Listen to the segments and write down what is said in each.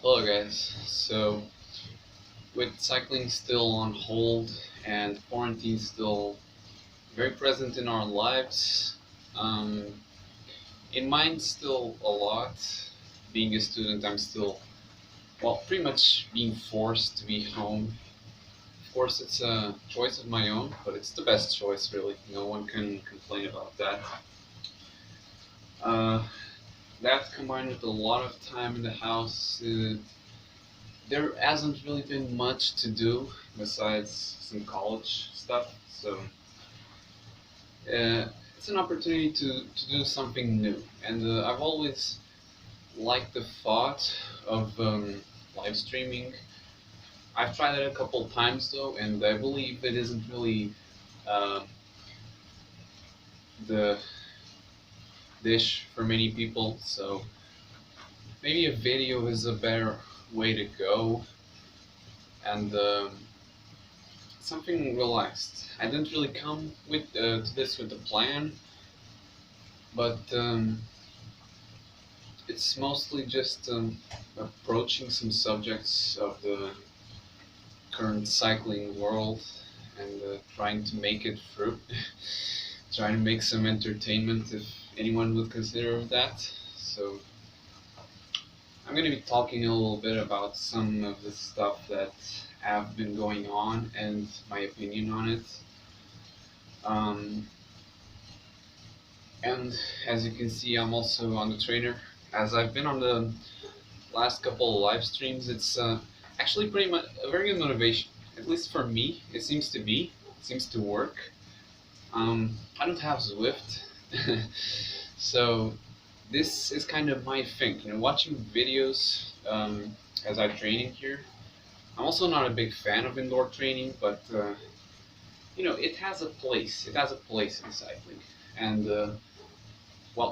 Hello guys. So with cycling still on hold and quarantine still very present in our lives, um, in mine still a lot. Being a student, I'm still pretty much being forced to be home. Of course, it's a choice of my own, but it's the best choice really. No one can complain about that. Uh, that combined with a lot of time in the house. There hasn't really been much to do besides some college stuff, so it's an opportunity to do something new. And I've always liked the thought of live streaming. I've tried it a couple times though, and I believe it isn't really uh, the dish for many people, so maybe a video is a better way to go. And something relaxed. I didn't really come to this with a plan, but it's mostly just approaching some subjects of the current cycling world and trying to make it through. Trying to make some entertainment, if anyone would consider that. So I'm going to be talking a little bit about some of the stuff that have been going on and my opinion on it. And as you can see, I'm also on the trainer. As I've been on the last couple of live streams, it's actually pretty much a very good motivation. At least for me, it seems to be. It seems to work. I don't have Zwift, so this is kind of my thing. Watching videos as I'm training here. I'm also not a big fan of indoor training, but it has a place. It has a place in cycling, and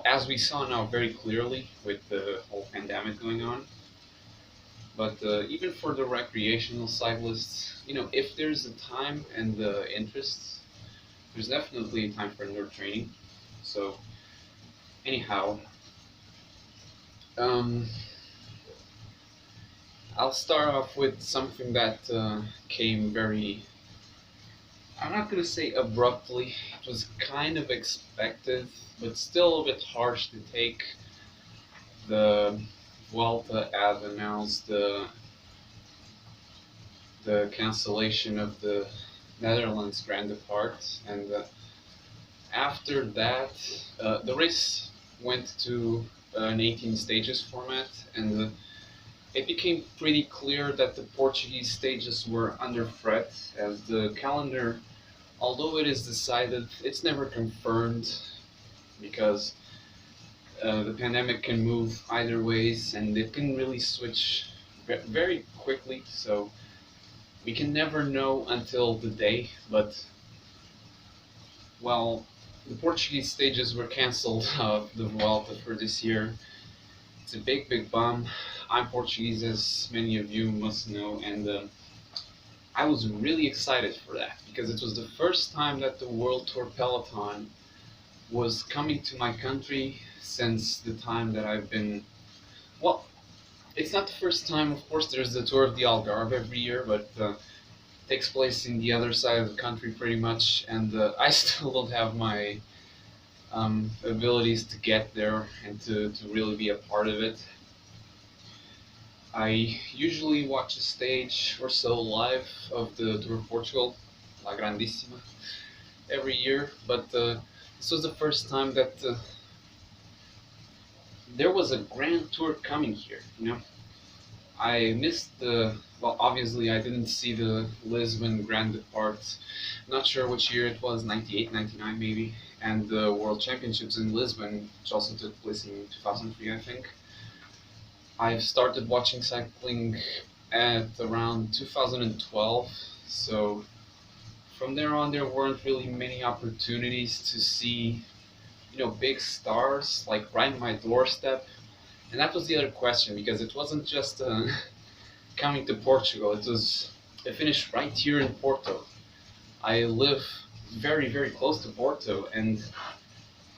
as we saw now very clearly with the whole pandemic going on. But even for the recreational cyclists, if there's the time and the interest, there's definitely time for indoor training. So anyhow, I'll start off with something that came very, I'm not going to say abruptly, it was kind of expected, but still a bit harsh to take. The Vuelta has announced the cancellation of the Netherlands Grand Depart, and after that, the race went to an 18 stages format, and it became pretty clear that the Portuguese stages were under threat, as the calendar, although it is decided, it's never confirmed, because the pandemic can move either ways, and it can really switch very quickly, so we can never know until the day. But the Portuguese stages were cancelled of the Vuelta for this year. It's a big bum. I'm Portuguese, as many of you must know, and I was really excited for that, because it was the first time that the World Tour peloton was coming to my country since the time that I've been, it's not the first time. Of course, there's the Tour of the Algarve every year, but it takes place in the other side of the country pretty much, and I still don't have my abilities to get there and to really be a part of it. I usually watch a stage or so live of the Tour of Portugal, La Grandissima, every year, but this was the first time that there was a Grand Tour coming here. I missed obviously I didn't see the Lisbon Grand Depart. Not sure which year it was, 98, 99 maybe, and the World Championships in Lisbon, which also took place in 2003, I think. I've started watching cycling at around 2012, so from there on there weren't really many opportunities to see, big stars like right on my doorstep. And that was the other question, because it wasn't just coming to Portugal, it finished right here in Porto. I live very close to Porto, and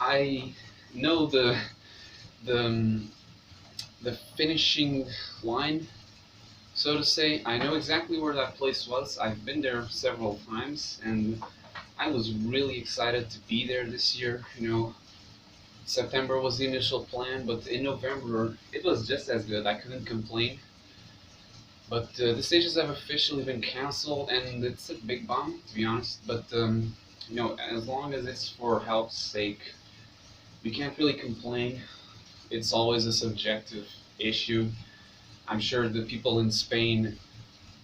I know the finishing line So to say, I know exactly where that place was. I've been there several times, and I was really excited to be there this year. September was the initial plan, but in November it was just as good. I couldn't complain. But the stages have officially been cancelled, and it's a big bump, to be honest. But as long as it's for health's sake, we can't really complain. It's always a subjective issue. I'm sure the people in Spain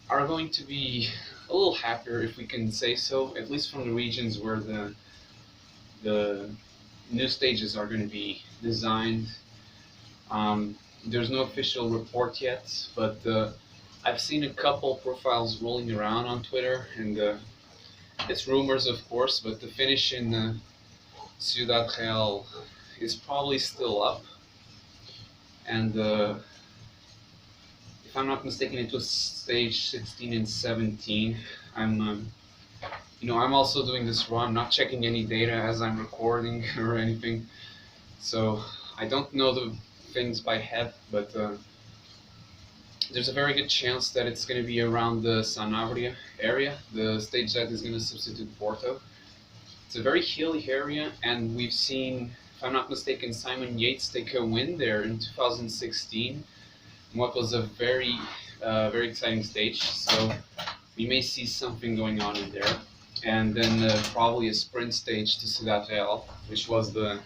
are going to be a little happier, if we can say so, at least from the regions where the new stages are going to be designed. There's no official report yet, but I've seen a couple profiles rolling around on Twitter, and it's rumors, of course, but the finish in Ciudad Real is probably still up. And if I'm not mistaken, it was stage 16 and 17. I'm also doing this raw. I'm not checking any data as I'm recording or anything, so I don't know the things by head, but there's a very good chance that it's going to be around the Sanabria area, the stage that is going to substitute Porto. It's a very hilly area, and we've seen, if I'm not mistaken, Simon Yates take a win there in 2016, what was a very exciting stage. So we may see something going on in there, and then probably a sprint stage to Ciudad Real, which was the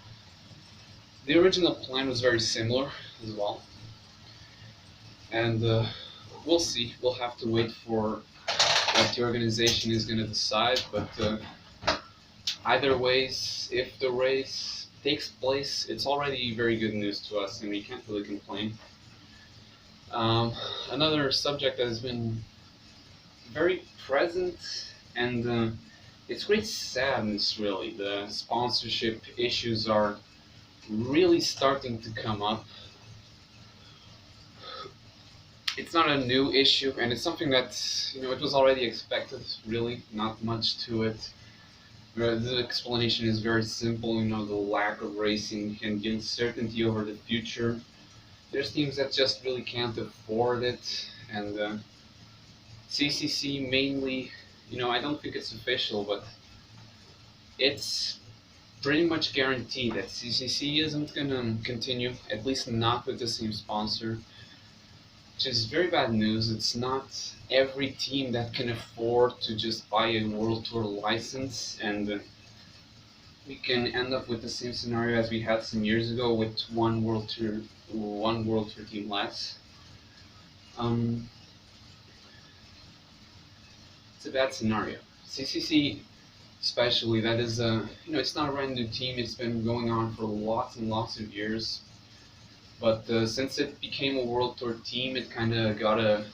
original plan was very similar as well. And we'll see. We'll have to wait for what the organization is going to decide. But either ways, if the race takes place, it's already very good news to us, and we can't really complain. Another subject that has been very present, and it's great sadness, really. The sponsorship issues are really starting to come up. It's not a new issue, and it's something that it was already expected. Really, not much to it. The explanation is very simple. The lack of racing and the uncertainty over the future. There's teams that just really can't afford it, and CCC mainly. I don't think it's official, but it's pretty much guaranteed that CCC isn't gonna continue, at least not with the same sponsor. Which is very bad news. It's not every team that can afford to just buy a World Tour license, and we can end up with the same scenario as we had some years ago with one World Tour team less. It's a bad scenario. CCC, especially, that is it's not a brand new team. It's been going on for lots and lots of years. But since it became a World Tour team, it kind of it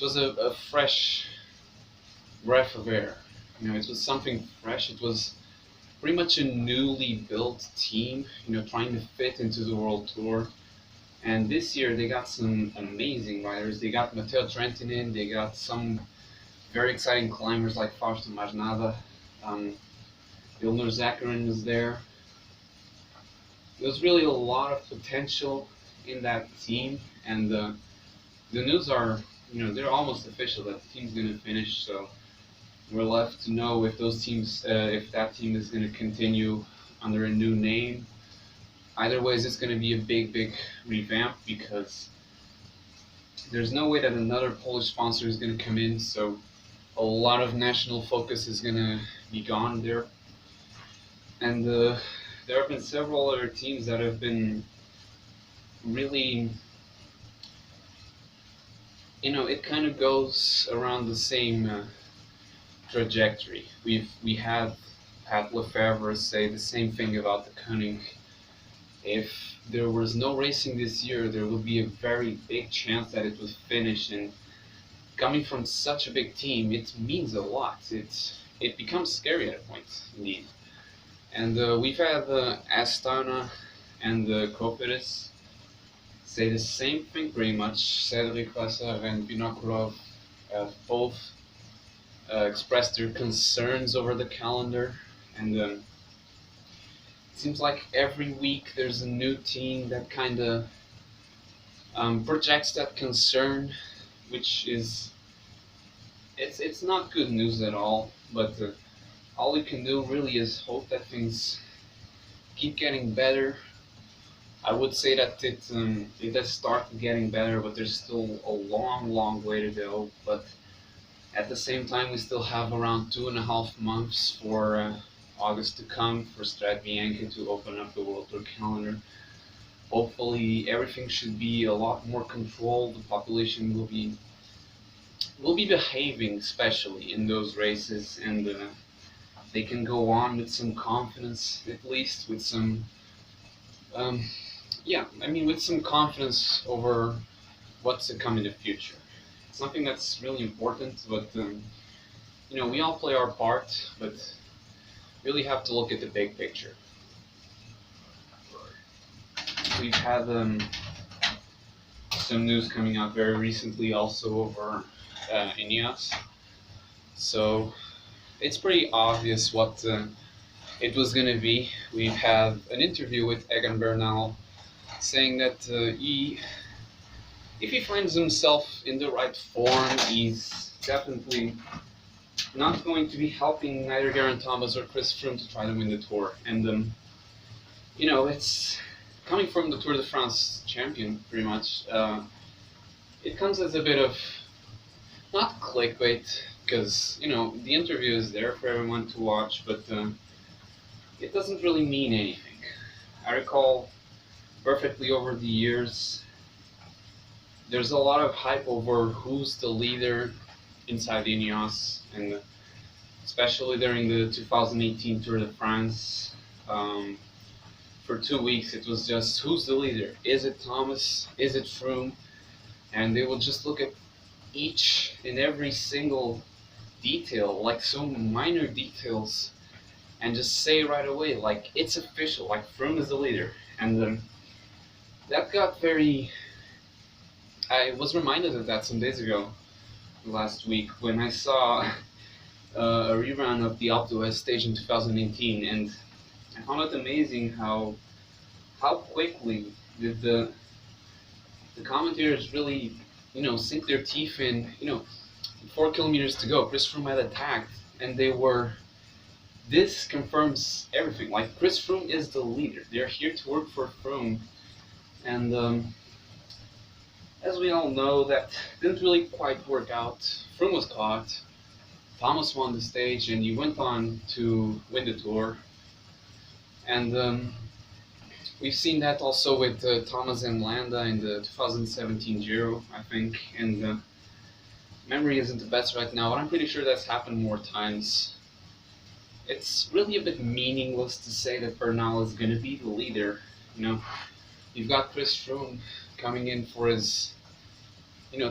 was a fresh breath of air. It was something fresh. It was pretty much a newly built team, trying to fit into the World Tour. And this year they got some amazing riders. They got Matteo Trentin in, they got some very exciting climbers like Fausto Marnada. Ilnur Zakarin is there. There's really a lot of potential in that team, and the news are, they're almost official that the team's going to finish. So we're left to know if if that team is going to continue under a new name. Either ways, it's going to be a big revamp, because there's no way that another Polish sponsor is going to come in. So a lot of national focus is going to be gone there, and there have been several other teams that have been really, it kind of goes around the same trajectory. We have Pat Lefebvre say the same thing about the Deceuninck. If there was no racing this year, there would be a very big chance that it would finish. And coming from such a big team, it means a lot. It becomes scary at a point, indeed. And we've had Astana and Cofidis say the same thing pretty much. Cedric Vassar and Vinokurov both expressed their concerns over the calendar, and it seems like every week there's a new team that kind of projects that concern. which is it's not good news at all. But all we can do really is hope that things keep getting better. I would say that it does start getting better, but there's still a long, long way to go. But at the same time, we still have around 2.5 months for August to come for Strat Bianca to open up the World Tour calendar. Hopefully, everything should be a lot more controlled. The population will be behaving, especially in those races, and they can go on with some confidence, at least with some, yeah, I mean, with some confidence over what's to come in the future. Something that's really important, but we all play our part, but really have to look at the big picture. We've had some news coming out very recently also over INEOS. So it's pretty obvious what it was going to be. We have an interview with Egan Bernal saying that if he finds himself in the right form, he's definitely not going to be helping neither Geraint Thomas or Chris Froome to try to win the Tour. And it's coming from the Tour de France champion, pretty much. It comes as a bit of not clickbait, because the interview is there for everyone to watch, but it doesn't really mean anything. I recall perfectly over the years, there's a lot of hype over who's the leader inside INEOS, and especially during the 2018 Tour de France. For 2 weeks, it was just who's the leader? Is it Thomas? Is it Froome? And they will just look at each and every single detail, like some minor details, and just say right away, like, it's official, like Froome is the leader. And that got very... I was reminded of that some days ago, last week, when I saw a rerun of the Alpe d'Huez stage in 2018, and I found it amazing how quickly did the commentators really, sink their teeth in, 4 kilometers to go, Chris Froome had attacked, and this confirms everything. Like, Chris Froome is the leader. They're here to work for Froome, and as we all know, that didn't really quite work out. Froome was caught, Thomas won the stage, and he went on to win the Tour. And we've seen that also with Thomas and Landa in the 2017 Giro, I think. And memory isn't the best right now, but I'm pretty sure that's happened more times. It's really a bit meaningless to say that Bernal is going to be the leader. You've got Chris Froome coming in for his,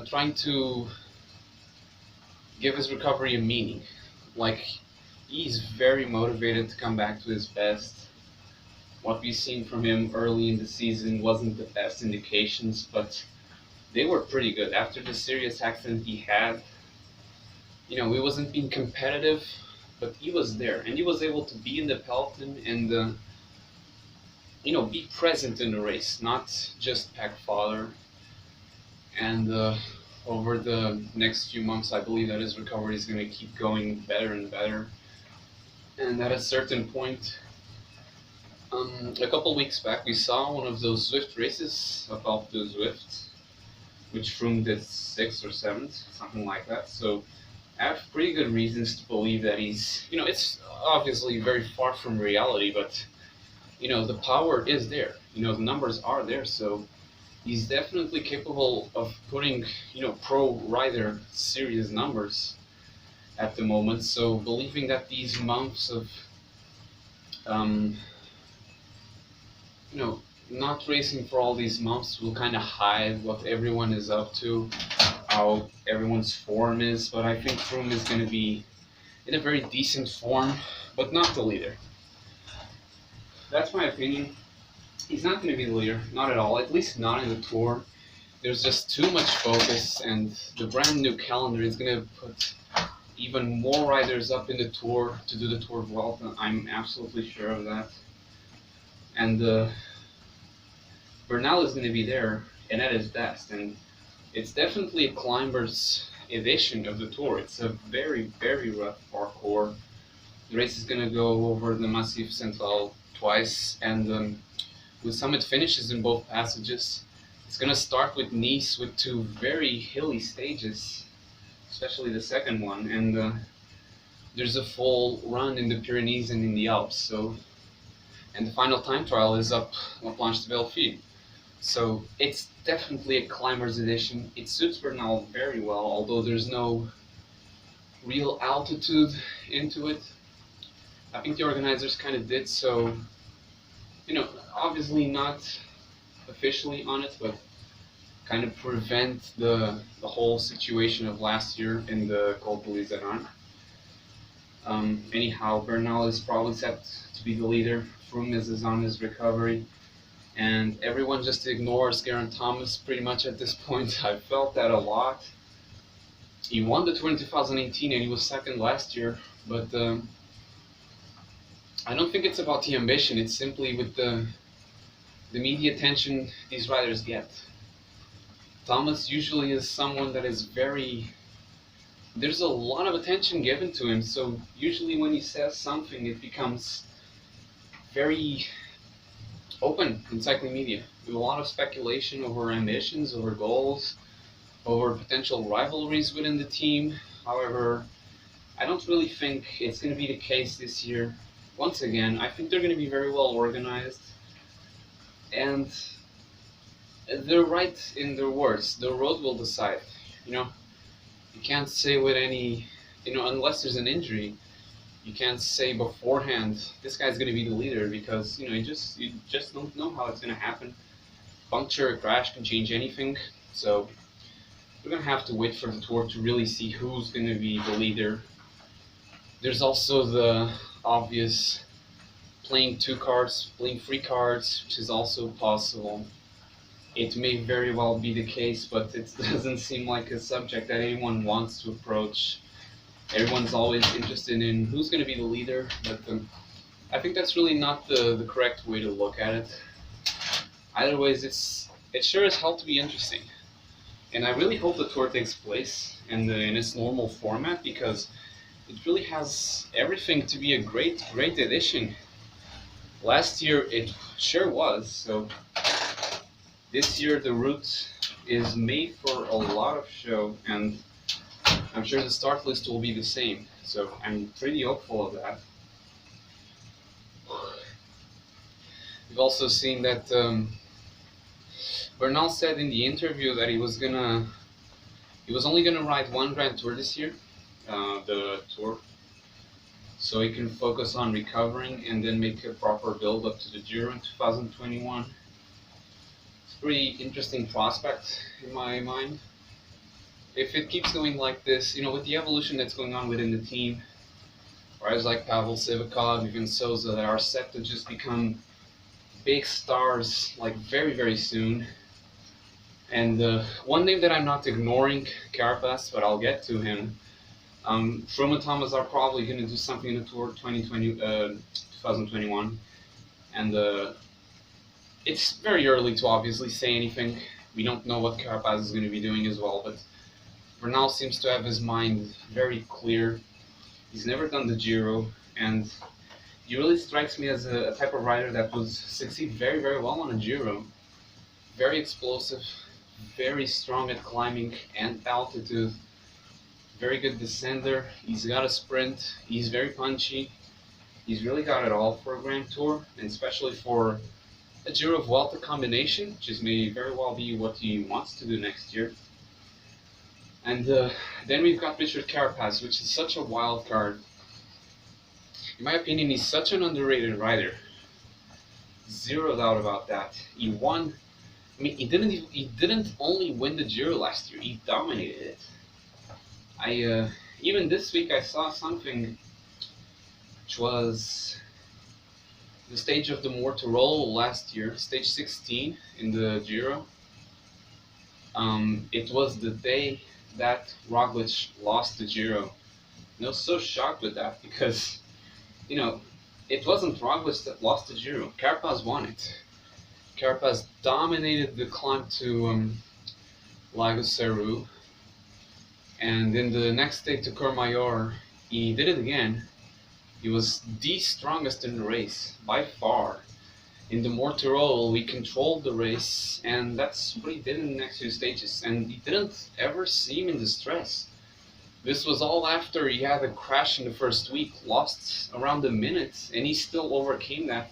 trying to give his recovery a meaning. Like, he's very motivated to come back to his best. What we've seen from him early in the season wasn't the best indications, but they were pretty good. After the serious accident he had, he wasn't being competitive, but he was there, and he was able to be in the peloton and, be present in the race, not just pack fodder. And over the next few months, I believe that his recovery is going to keep going better and better. And at a certain point, a couple weeks back, we saw one of those Zwift races of Alpe d'Huez, which Froome did 6th or 7th, something like that. So I have pretty good reasons to believe that he's, it's obviously very far from reality, but, the power is there. The numbers are there, so he's definitely capable of putting, pro rider serious numbers at the moment. So believing that these months of, not racing for all these months will kind of hide what everyone is up to, how everyone's form is. But I think Froome is going to be in a very decent form, but not the leader. That's my opinion. He's not going to be the leader, not at all, at least not in the Tour. There's just too much focus, and the brand new calendar is going to put even more riders up in the Tour to do the Tour of Vuelta. I'm absolutely sure of that. And Bernal is going to be there and at his best, and It's definitely a climber's edition of the tour. It's a very, very rough parkour. The race is gonna go over the Massif Central twice, and with summit finishes in both passages. It's gonna start with Nice with two very hilly stages, especially the second one, and there's a full run in the Pyrenees and in the Alps. So, and the final time trial is up La Planche de Belleville. So it's definitely a climber's edition. It suits Bernal very well, although there's no real altitude into it. I think the organizers kind of did so, obviously not officially on it, but kind of prevent the whole situation of last year in the Col de Liseron. Anyhow, Bernal is probably set to be the leader. Froome is on his recovery. And everyone just ignores Geraint Thomas pretty much at this point. I felt that a lot. He won the Tour in 2018 and he was second last year, but I don't think it's about the ambition. It's simply with the media attention these riders get. Thomas usually is someone that is there's a lot of attention given to him, so usually when he says something it becomes very open in cycling media, with a lot of speculation over ambitions, over goals, over potential rivalries within the team. However, I don't really think it's going to be the case this year. Once again, I think they're going to be very well organized, and they're right in their words. The road will decide. You can't say with any, unless there's an injury, you can't say beforehand this guy's going to be the leader, because you just don't know how it's going to happen. Puncture, a crash can change anything. So we're going to have to wait for the tour to really see who's going to be the leader. There's also the obvious playing 2 cards, playing 3 cards, which is also possible. It may very well be the case, but it doesn't seem like a subject that anyone wants to approach. Everyone's always interested in who's going to be the leader, but I think that's really not the correct way to look at it. Either ways, it sure as hell to be interesting. And I really hope the tour takes place in its normal format, because it really has everything to be a great, great edition. Last year it sure was, so this year the route is made for a lot of show, and I'm sure the start list will be the same, so I'm pretty hopeful of that. We've also seen that Bernal said in the interview that he was only gonna ride one Grand Tour this year, the Tour, so he can focus on recovering and then make a proper build up to the Giro in 2021. It's a pretty interesting prospect in my mind. If it keeps going like this, with the evolution that's going on within the team, riders like Pavel Sivakov, even Souza, that are set to just become big stars like very, very soon. And one name that I'm not ignoring, Carapaz, but I'll get to him. Froome and Thomas are probably going to do something in the Tour 2021, and it's very early to obviously say anything. We don't know what Carapaz is going to be doing as well, but Bernal seems to have his mind very clear. He's never done the Giro, and he really strikes me as a type of rider that would succeed very, very well on a Giro. Very explosive, very strong at climbing and altitude. Very good descender. He's got a sprint. He's very punchy. He's really got it all for a Grand Tour, and especially for a Giro Vuelta combination, which may very well be what he wants to do next year. And then we've got Richard Carapaz, which is such a wild card. In my opinion, he's such an underrated rider. Zero doubt about that. He won. I mean, he didn't only win the Giro last year. He dominated it. Even this week I saw something which was the stage of the Mortirolo last year, stage 16 in the Giro. It was the day that Roglic lost the Giro. And I was so shocked with that, because it wasn't Roglic that lost the Giro. Carapaz won it. Carapaz dominated the climb to Lagos, and in the next day to Courmayeur, he did it again. He was the strongest in the race, by far. In the Mortirolo, we controlled the race, and that's what he did in the next few stages, and he didn't ever seem in distress. This was all after he had a crash in the first week, lost around a minute, and he still overcame that.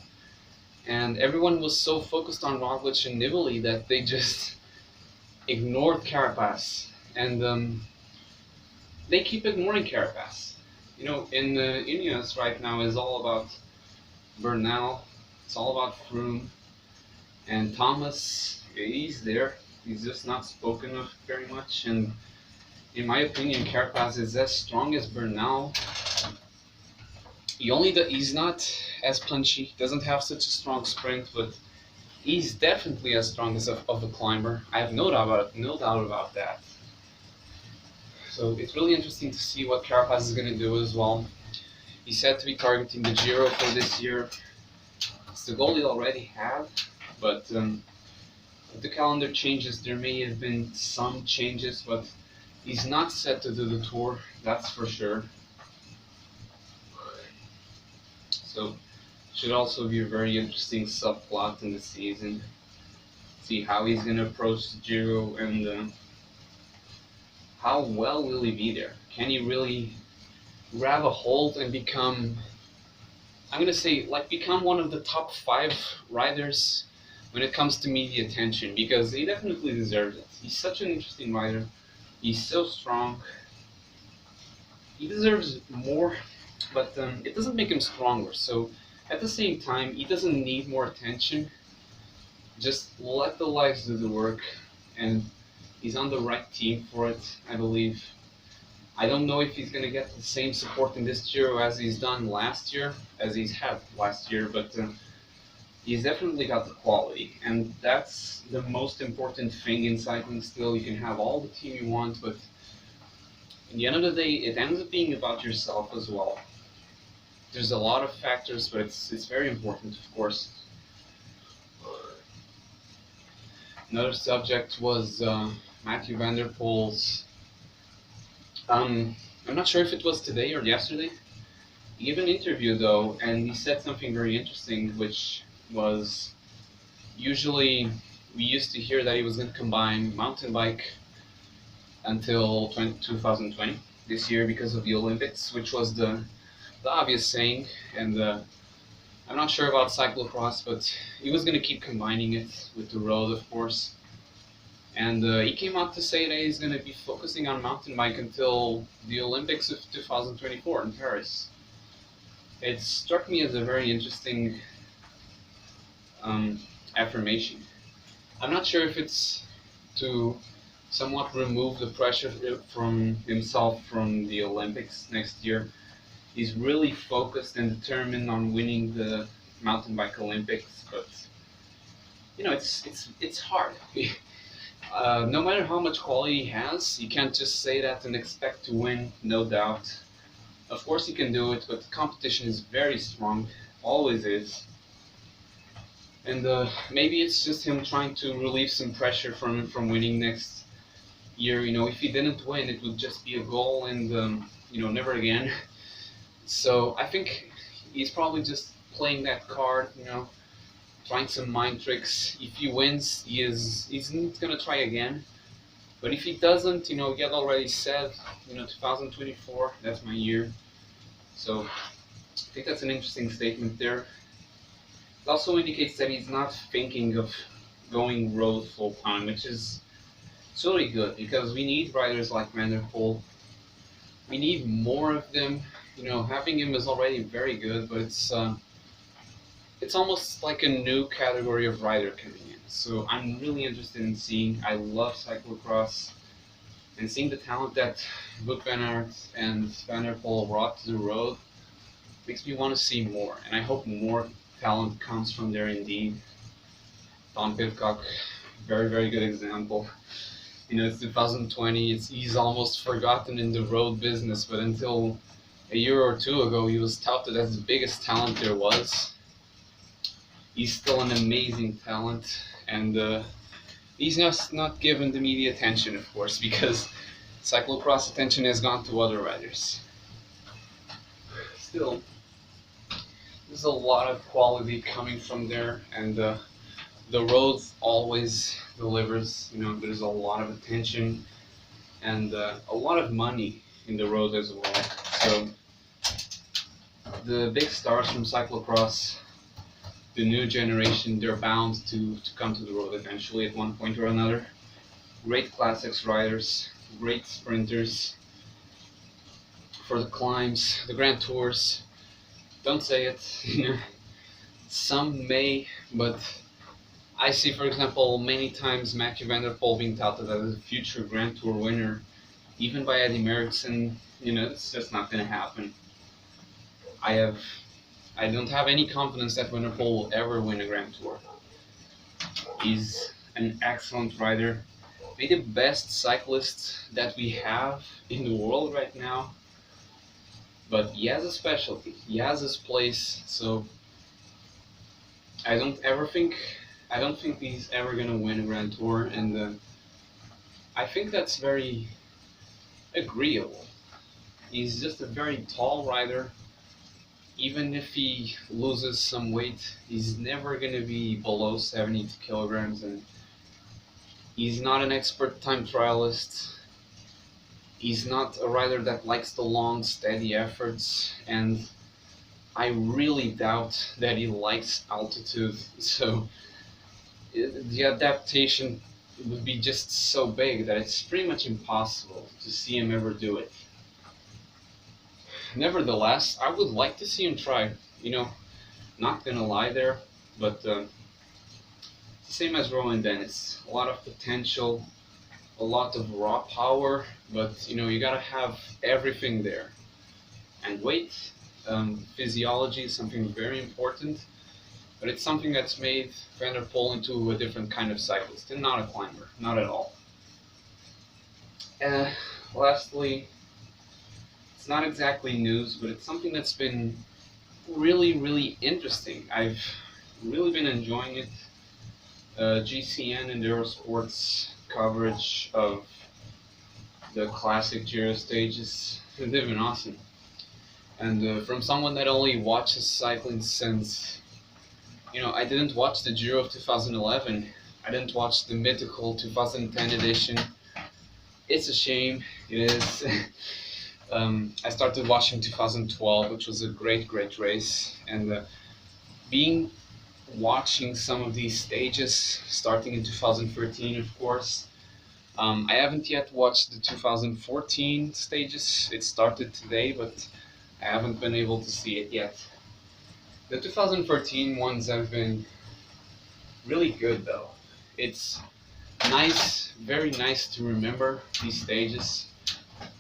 And everyone was so focused on Roglic and Nibali that they just ignored Carapaz. And they keep ignoring Carapaz. You know, in the INEOS right now is all about Bernal, it's all about Froome, and Thomas, he's there. He's just not spoken of very much, and in my opinion, Carapaz is as strong as Bernal. He's not as punchy, doesn't have such a strong sprint, but he's definitely as strong as of a climber. I have no doubt about that. So it's really interesting to see what Carapaz is going to do as well. He's said to be targeting the Giro for this year. It's the goal he already had, but if the calendar changes, there may have been some changes, but he's not set to do the Tour, that's for sure. So should also be a very interesting subplot in the season. See how he's going to approach the Giro, and how well will he be there? Can he really grab a hold and become, I'm going to say, like become one of the top 5 riders when it comes to media attention? Because he definitely deserves it. He's such an interesting rider. He's so strong. He deserves more, but it doesn't make him stronger. So at the same time, he doesn't need more attention. Just let the legs do the work, and he's on the right team for it, I believe. I don't know if he's going to get the same support in this Giro as he's had last year, but he's definitely got the quality, and that's the most important thing in cycling still. You can have all the team you want, but at the end of the day, it ends up being about yourself as well. There's a lot of factors, but it's very important, of course. Another subject was Mathieu van der Poel's, I'm not sure if it was today or yesterday. He gave an interview though, and he said something very interesting, which was, usually we used to hear that he was going to combine mountain bike until 2020, this year because of the Olympics, which was the obvious saying, and I'm not sure about cyclocross, but he was going to keep combining it with the road, of course. And he came out to say that he's going to be focusing on mountain bike until the Olympics of 2024 in Paris. It struck me as a very interesting affirmation. I'm not sure if it's to somewhat remove the pressure from himself from the Olympics next year. He's really focused and determined on winning the mountain bike Olympics, but you know, it's hard. No matter how much quality he has, you can't just say that and expect to win, no doubt. Of course he can do it, but the competition is very strong, always is. And maybe it's just him trying to relieve some pressure from winning next year. You know, if he didn't win, it would just be a goal and, you know, never again. So I think he's probably just playing that card, you know, trying some mind tricks. If he wins, he's gonna try again. But if he doesn't, you know, he had already said, you know, 2024, that's my year. So I think that's an interesting statement there. It also indicates that he's not thinking of going road full time, which is really good because we need riders like Van der Poel. We need more of them. You know, having him is already very good, but it's almost like a new category of rider coming in. So I'm really interested in seeing. I love cyclocross, and seeing the talent that Wout van Aert and Van der Poel brought to the road makes me want to see more. And I hope more talent comes from there indeed. Tom Pidcock, very, very good example. You know, it's 2020, he's almost forgotten in the road business, but until a year or two ago, he was touted as the biggest talent there was. He's still an amazing talent, and he's not given the media attention, of course, because cyclocross attention has gone to other riders. Still, there's a lot of quality coming from there, and the road always delivers. You know, there's a lot of attention and a lot of money in the road as well. So the big stars from cyclocross, the new generation, they're bound to come to the road eventually at one point or another. Great classics riders, great sprinters for the climbs, the grand tours. Don't say it, you know. Some may, but I see, for example, many times Mathieu van der Poel being touted as a future Grand Tour winner, even by Eddy Merckx. You know, it's just not going to happen. I don't have any confidence that Van der Poel will ever win a Grand Tour. He's an excellent rider, maybe the best cyclist that we have in the world right now. But he has a specialty, he has his place, so I don't think he's ever gonna win a Grand Tour, and I think that's very agreeable. He's just a very tall rider. Even if he loses some weight, he's never gonna be below 70 kilograms, and he's not an expert time trialist. He's not a rider that likes the long, steady efforts, and I really doubt that he likes altitude, so the adaptation would be just so big that it's pretty much impossible to see him ever do it. Nevertheless, I would like to see him try, you know, not gonna lie there, but it's the same as Rowan Dennis. A lot of potential, a lot of raw power, but you know, you gotta have everything there. And weight, physiology is something very important, but it's something that's made Van der Poel into a different kind of cyclist and not a climber, not at all. Lastly, it's not exactly news, but it's something that's been really interesting. I've really been enjoying it. GCN and Eurosport's coverage of the classic Giro stages, they've been awesome. And from someone that only watches cycling since, you know, I didn't watch the Giro of 2011, I didn't watch the mythical 2010 edition. It's a shame, it is. I started watching 2012, which was a great race, and watching some of these stages, starting in 2013, of course. I haven't yet watched the 2014 stages. It started today, but I haven't been able to see it yet. The 2014 ones have been really good, though. It's nice, very nice to remember these stages.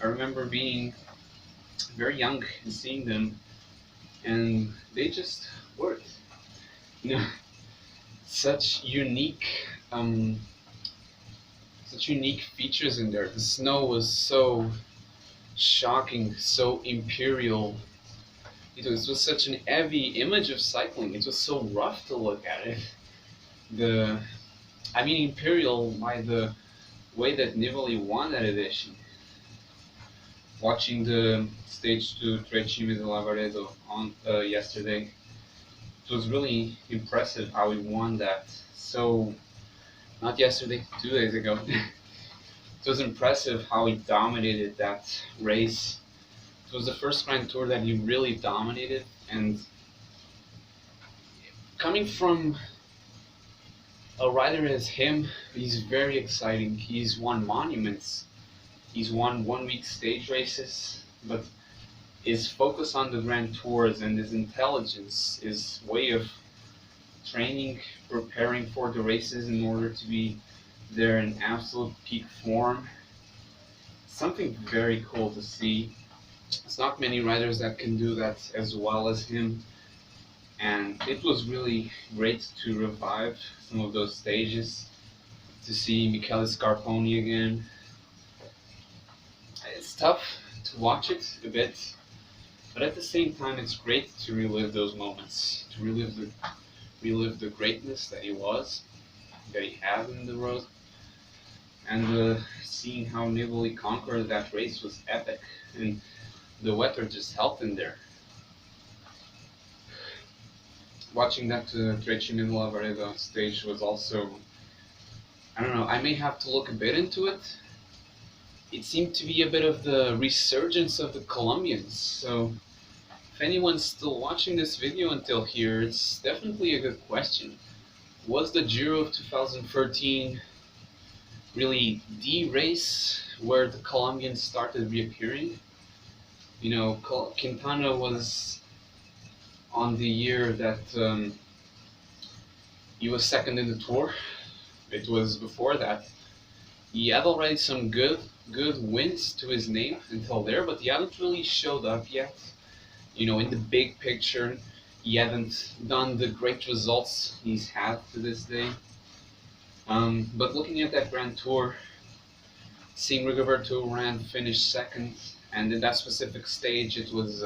I remember being very young and seeing them, and they just worked. You know, such unique features in there. The snow was so shocking, so imperial. It was such an heavy image of cycling. It was so rough to look at it. Imperial by the way that Nibali won that edition. Watching the stage 2 Trecime de Lavaredo on yesterday, it was really impressive how he won that. So, not yesterday, 2 days ago. It was impressive how he dominated that race. It was the first Grand Tour that he really dominated, and coming from a rider as him, he's very exciting. He's won monuments. He's won 1 week stage races, but his focus on the Grand Tours and his intelligence, his way of training, preparing for the races in order to be there in absolute peak form, something very cool to see. It's not many riders that can do that as well as him, and it was really great to revive some of those stages, to see Michele Scarponi again. It's tough to watch it a bit, but at the same time it's great to relive those moments, to relive the greatness that he was, that he had in the road. and seeing how Nibali conquered that race was epic, and the weather just helped in there. Watching that Deceuninck-Quickstep stage was also, I don't know, I may have to look a bit into it. It seemed to be a bit of the resurgence of the Colombians, so if anyone's still watching this video until here, it's definitely a good question. Was the Giro of 2013 really the race where the Colombians started reappearing? You know, Quintana was on the year that he was second in the Tour. It was before that. He had already some good wins to his name until there, but he hadn't really showed up yet. You know, in the big picture, he hadn't done the great results he's had to this day. But looking at that Grand Tour, seeing Rigoberto Urán finish second, and in that specific stage it was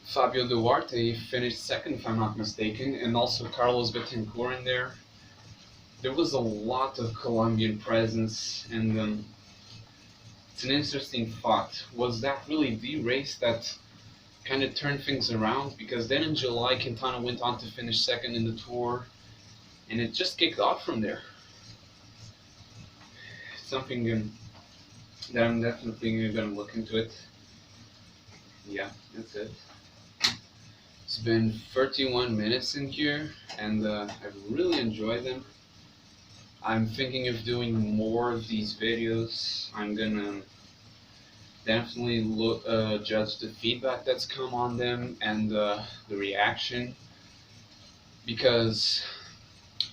Fabio Duarte finished second, if I'm not mistaken, and also Carlos Betancourt in there. There was a lot of Colombian presence, and it's an interesting thought. Was that really the race that kind of turned things around? Because then in July, Quintana went on to finish second in the Tour, and it just kicked off from there. Something that I'm definitely going to look into it. Yeah, that's it. It's been 31 minutes in here, and I've really enjoyed them. I'm thinking of doing more of these videos. I'm gonna definitely judge the feedback that's come on them and the reaction, because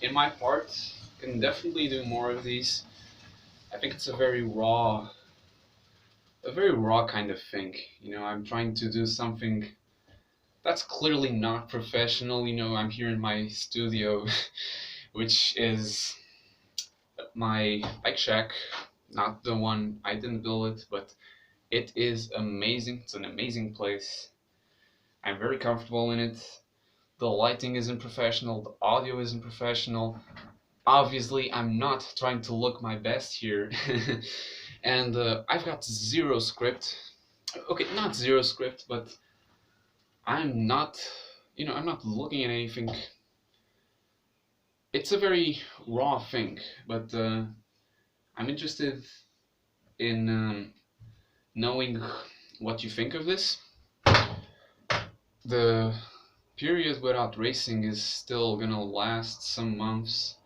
in my part, I can definitely do more of these. I think it's a very raw kind of thing. You know, I'm trying to do something that's clearly not professional. You know, I'm here in my studio, which is my bike shack, not the one, I didn't build it, but it is amazing. It's an amazing place. I'm very comfortable in it. The lighting isn't professional, the audio isn't professional. Obviously, I'm not trying to look my best here. And I've got zero script. Okay, not zero script, but I'm not, I'm not looking at anything. It's a very raw thing, but I'm interested in knowing what you think of this. The period without racing is still gonna last some months.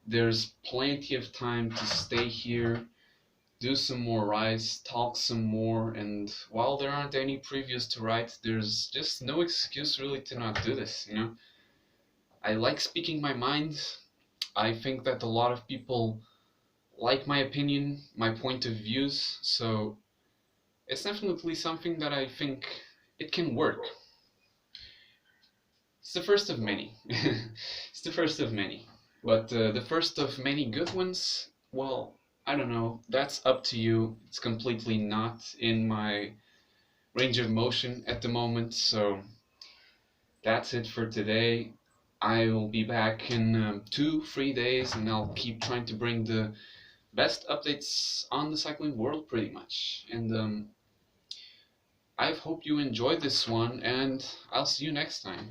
There's plenty of time to stay here, do some more rides, talk some more, and while there aren't any previews to write, there's just no excuse really to not do this, you know? I like speaking my mind. I think that a lot of people like my opinion, my point of views, so it's definitely something that I think it can work. It's the first of many. It's the first of many. But the first of many good ones, well, I don't know. That's up to you. It's completely not in my range of motion at the moment. So that's it for today. I will be back in 2-3 days, and I'll keep trying to bring the best updates on the cycling world pretty much. And I hope you enjoyed this one, and I'll see you next time.